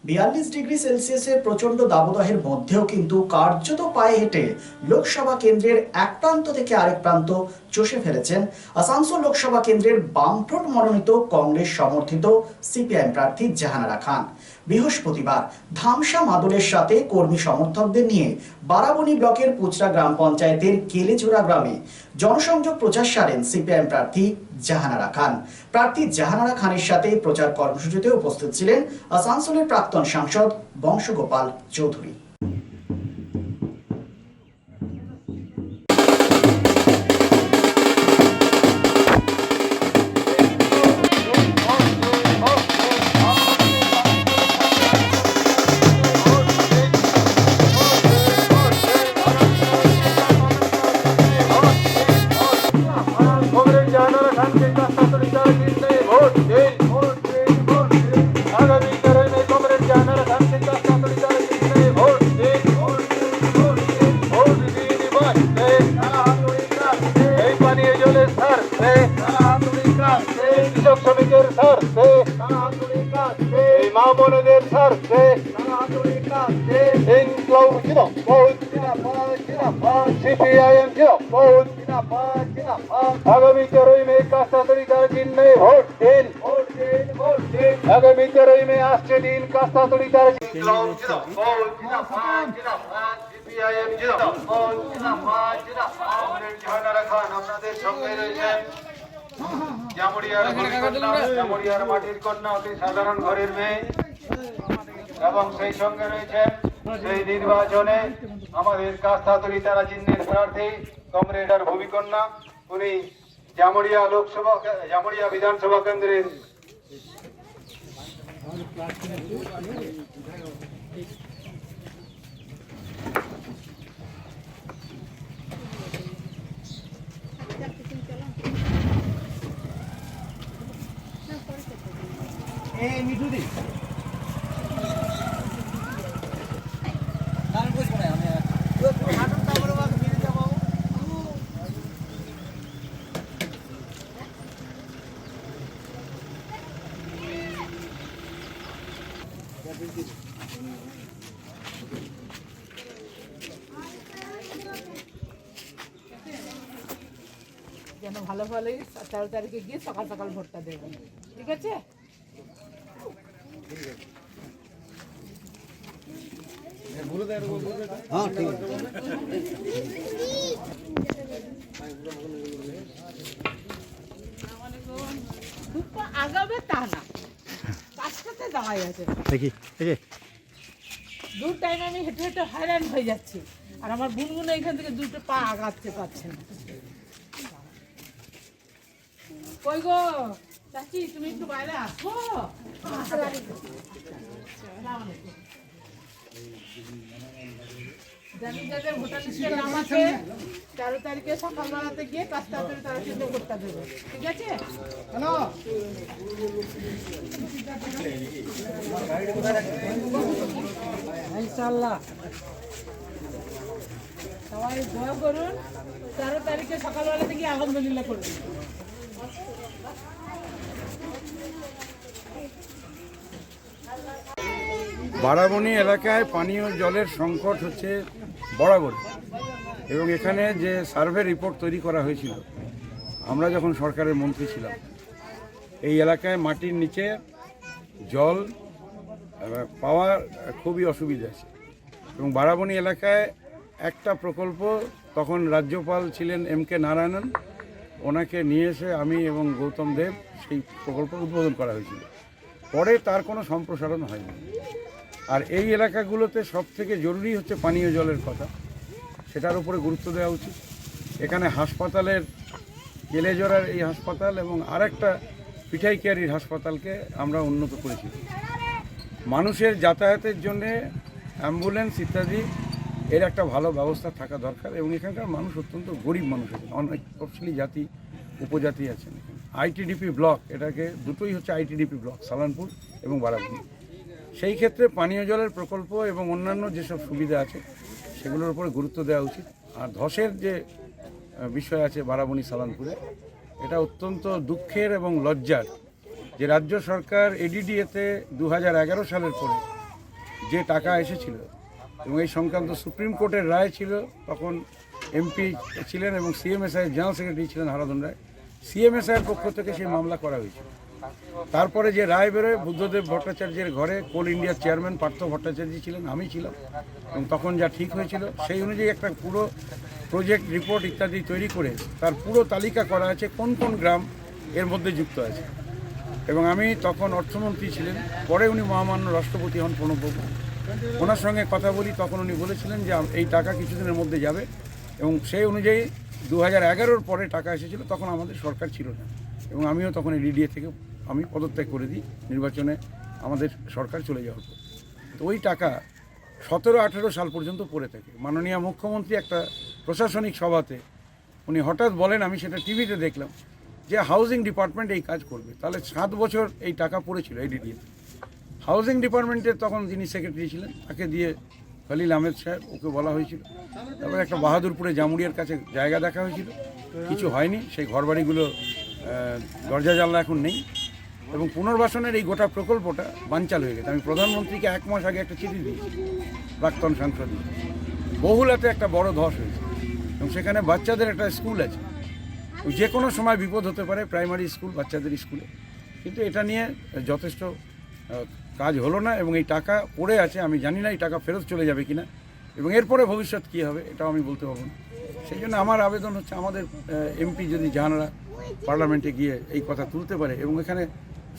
42 degree সেলসিয়াসের প্রচন্ড দাবদাহের মধ্যেও কিন্তু কার্যত পায়ে হেঁটে লোকসভা কেন্দ্রের এক প্রান্ত থেকে আরেক প্রান্ত চষে ফেলেছেন আসানসোল লোকসভা কেন্দ্রের বামফ্রন্ট মনোনীত কংগ্রেস সমর্থিত সিপিআইএম প্রার্থী জাহানারা খান। বৃহস্পতিবার ধামসা মাদলের সাথে কর্মী সমর্থকদের নিয়ে বারাবণী ব্লকের পুচরা গ্রাম পঞ্চায়েতের কেলেজোড়া গ্রামে জনসংযোগ প্রচার সারেন সিপিআইএম প্রার্থী জাহানারা খান। প্রার্থী জাহানারা খানের সাথে প্রচার কর্মসূচিতে উপস্থিত ছিলেন আসানসোলের প্রাক্তন সাংসদ বংশগোপাল চৌধুরী। आगामी 14 में कास्तातोड़ीदार जिन्ने वोट दें, आगामी 14 में आस्ते दिन कास्तातोड़ीदार সিপিআইএম জাহানারা খান আপনাদের সঙ্গে রয়েছেন। জামুরিয়ার মাটির কন্যা, অতি সাধারণ ঘরের মেয়ে, এবং সেই সঙ্গে রয়েছেন সেই নির্বাচনে আমাদের কাস্তাতোড়ি তারা চিহ্নের প্রার্থী কমরেডার ভূমিকন্যা, উনি জামুরিয়া বিধানসভা কেন্দ্রের মিঠুদি যেন ভালো ভালোই 13 তারিখে গিয়ে সকাল সকাল ভোটটা দেবেন, ঠিক আছে? আগাবে তা না, পাঁচটাতে দাঁড়াই আছে দূর টাইমে আমি হেঁটে হেঁটে হয়রান হয়ে যাচ্ছি, আর আমার গুনগুনো এখান থেকে দুটো পা আগাতে পারছে না। কই গো চাচি, তুমি একটু বাইরে আসো। যাদের ভোটার লিস্টের নাম আছে 13 তারিখে সকালবেলাতে গিয়ে কাস্তাতোড়ি তারা চিহ্ন ভোটটা দেবে, ঠিক আছে? হ্যালো, ইনশাআল্লাহ সবাই দোয়া করুন, 13 তারিখে সকালবেলাতে গিয়ে আলহামদুলিল্লাহ করবেন। বারাবণী এলাকায় পানীয় জলের সংকট হচ্ছে বরাবর, এবং এখানে যে সার্ভে রিপোর্ট তৈরি করা হয়েছিল আমরা যখন সরকারের মন্ত্রী ছিলাম, এই এলাকায় মাটির নিচে জল পাওয়ার খুবই অসুবিধা আছে। এবং বারাবণী এলাকায় একটা প্রকল্প, তখন রাজ্যপাল ছিলেন MK নারায়ণন, ওনাকে নিয়ে এসে আমি এবং গৌতম দেব সেই প্রকল্প উদ্বোধন করা হয়েছিল। পরে তার কোনো সম্প্রসারণ হয়নি। আর এই এলাকাগুলোতে সবথেকে জরুরি হচ্ছে পানীয় জলের কথা, সেটার উপরে গুরুত্ব দেওয়া উচিত। এখানে হাসপাতালের, কেলেজোড়ার এই হাসপাতাল এবং আরেকটা পিঠাইকিয়ারির হাসপাতালকে আমরা উন্নত করেছি। মানুষের যাতায়াতের জন্যে অ্যাম্বুলেন্স ইত্যাদি এর একটা ভালো ব্যবস্থা থাকা দরকার। এবং এখানকার মানুষ অত্যন্ত গরিব মানুষ আছেন, অনেক তফসিলি জাতি উপজাতি আছেন। ITDP ব্লক, এটাকে দুটোই হচ্ছে ITDP ব্লক, সালানপুর এবং বারাবণী। সেই ক্ষেত্রে পানীয় জলের প্রকল্প এবং অন্যান্য যেসব সুবিধা আছে সেগুলোর উপরে গুরুত্ব দেওয়া উচিত। আর ধসের যে বিষয় আছে বারাবণী সালানপুরে, এটা অত্যন্ত দুঃখের এবং লজ্জার যে রাজ্য সরকার ADDA-তে 2011 সালের পরে যে টাকা এসেছিল এবং এই সংক্রান্ত সুপ্রিম কোর্টের রায় ছিল, তখন এমপি ছিলেন এবং সিএমএসআই জেনারেল সেক্রেটারি ছিলেন হারাধন রায়। সিএমএসআইয়ের পক্ষ থেকে সেই মামলা করা হয়েছিল। তারপরে যে রায় বেরোয়, বুদ্ধদেব ভট্টাচার্যের ঘরে কোল ইন্ডিয়ার চেয়ারম্যান পার্থ ভট্টাচার্য ছিলেন, আমি ছিলাম, এবং তখন যা ঠিক হয়েছিল সেই অনুযায়ী একটা পুরো প্রজেক্ট রিপোর্ট ইত্যাদি তৈরি করে তার পুরো তালিকা করা আছে কোন কোন গ্রাম এর মধ্যে যুক্ত আছে। এবং আমি তখন অর্থমন্ত্রী ছিলেন, পরে উনি মহামান্য রাষ্ট্রপতি হন প্রণববাবু, ওনার সঙ্গে কথা বলি, তখন উনি বলেছিলেন যে এই টাকা কিছুদিনের মধ্যে যাবে, এবং সেই অনুযায়ী 2011-র পরে টাকা এসেছিল, তখন আমাদের সরকার ছিল না, এবং আমিও তখন এই ডিডিএ থেকে আমি পদত্যাগ করে দিই নির্বাচনে আমাদের সরকার চলে যাওয়ার পর। তো ওই টাকা 17-18 সাল পর্যন্ত পড়ে থাকে। মাননীয় মুখ্যমন্ত্রী একটা প্রশাসনিক সভাতে উনি হঠাৎ বলেন, আমি সেটা টিভিতে দেখলাম, যে হাউজিং ডিপার্টমেন্ট এই কাজ করবে। তাহলে 7 বছর এই টাকা পড়েছিল এই ডিডিএ। হাউজিং ডিপার্টমেন্টের তখন যিনি সেক্রেটারি ছিলেন তাকে দিয়ে খলিল আহমেদ সাহেব, ওকে বলা হয়েছিল। তারপরে একটা বাহাদুরপুরে জামুরিয়ার কাছে জায়গা দেখা হয়েছিল, কিছু হয়নি, সেই ঘরবাড়িগুলো দরজা জানলা এখন নেই, এবং পুনর্বাসনের এই গোটা প্রকল্পটা বানচাল হয়ে গেছে। আমি প্রধানমন্ত্রীকে 1 মাস আগে একটা চিঠি দিয়েছি, প্রাক্তন সাংসদ। বহুলাতে একটা বড় ধস হয়েছে, এবং সেখানে বাচ্চাদের একটা স্কুল আছে, যে কোনো সময় বিপদ হতে পারে, প্রাইমারি স্কুল, বাচ্চাদের স্কুলে। কিন্তু এটা নিয়ে যথেষ্ট কাজ হলো না, এবং এই টাকা পড়ে আছে। আমি জানি না এই টাকা ফেরত চলে যাবে কিনা, এবং এরপরে ভবিষ্যৎ কী হবে এটাও আমি বলতে পারবো না। সেই জন্য আমার আবেদন হচ্ছে, আমাদের এমপি যদি যাহারা পার্লামেন্টে গিয়ে এই কথা তুলতে পারে, এবং এখানে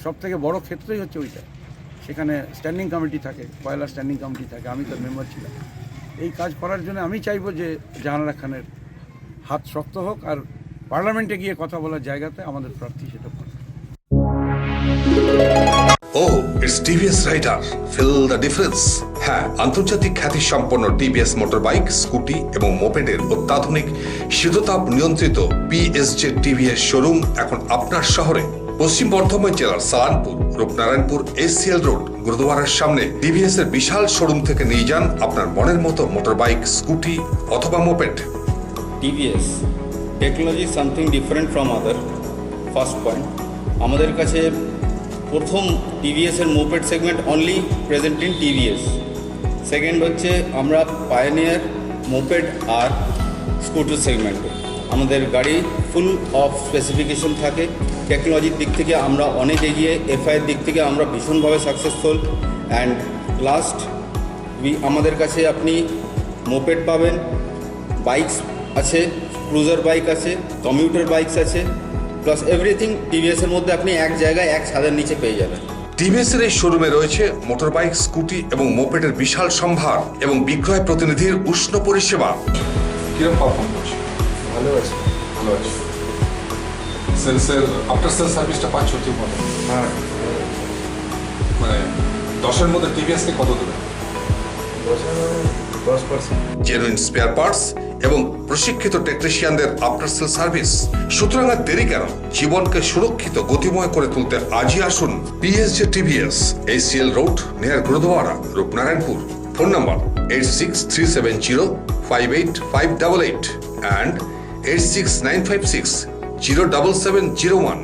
সবথেকে বড় ক্ষেত্রই হচ্ছে ওইটা, সেখানে স্ট্যান্ডিং কমিটি থাকে, পয়লা স্ট্যান্ডিং কমিটি থাকে, আমি তার মেম্বার ছিলাম। এই কাজ করার জন্য আমি চাইবো যে জাহানারা খানের হাত শক্ত হোক, আর পার্লামেন্টে গিয়ে কথা বলার জায়গাতে আমাদের প্রার্থী সেটা পাবে। Oh, it's TVS Raider. Feel the difference. হ্যাঁ, আন্তর্জাতিক খ্যাতি সম্পন্ন টিভিএস মোটর বাইক, স্কুটি এবং মোপেডের অত্যাধুনিক শীততাপ নিয়ন্ত্রিত পিএসজে টিভিএস শোরুম এখন আপনার শহরে। পশ্চিম বর্ধমান জেলার সালানপুর, রূপনারায়ণপুর এসসিএল রোড, গুরুদুয়ারার সামনে টিভিএস এর বিশাল শোরুম থেকে নিয়ে যান আপনার মনের মতো মোটর বাইক, স্কুটি অথবা moped. TVS technology something different from other. First point, আমাদের কাছে প্রথম টিভিএস এর moped segment only present in TVS. Second হচ্ছে আমরা পায়োনিয়ার মোপেড আর স্কুটার সেগমেন্টে আমাদের গাড়ি ফুল অফ স্পেসিফিকেশন থাকে। টেকনোলজির দিক থেকে আমরা অনেক এগিয়ে, এফআইয়ের দিক থেকে আমরা ভীষণভাবে সাকসেসফুল। অ্যান্ড লাস্ট, আমাদের কাছে আপনি মোপেড পাবেন, বাইকস আছে, ক্রুজার বাইক আছে, কমিউটার বাইকস আছে, প্লাস এভরিথিং টিভিএস এর মধ্যে আপনি এক জায়গায় এক ছাদের নিচে পেয়ে যাবেন। টিভিএস এর এই শোরুমে রয়েছে মোটর বাইক, স্কুটি এবং মোপেডের বিশাল সম্ভার এবং বিক্রয় প্রতিনিধির উষ্ণ পরিষেবা। কিরকম পারফর্ম করছে? ভালো আছে। ভালো আছে। সেলসের আফটার সেল সার্ভিসটা পাচ্ছ ঠিক মতো? হ্যাঁ, মানে 10-এর মধ্যে টিভিএসকে কত দেবে? 10%। জেনুইন স্পেয়ার পার্টস এবং প্রশিক্ষিত টেকনিশিয়ানদের আফটার সেল সার্ভিস। সুতরাং আর দেরি কেন? জীবনকে সুরক্ষিত, গতিময় করে তুলতে আজই আসুন PSJ TVS, SCL road, near Gurudwara, Rupnarayanpur. Phone number 8637058588 and 86956 07701।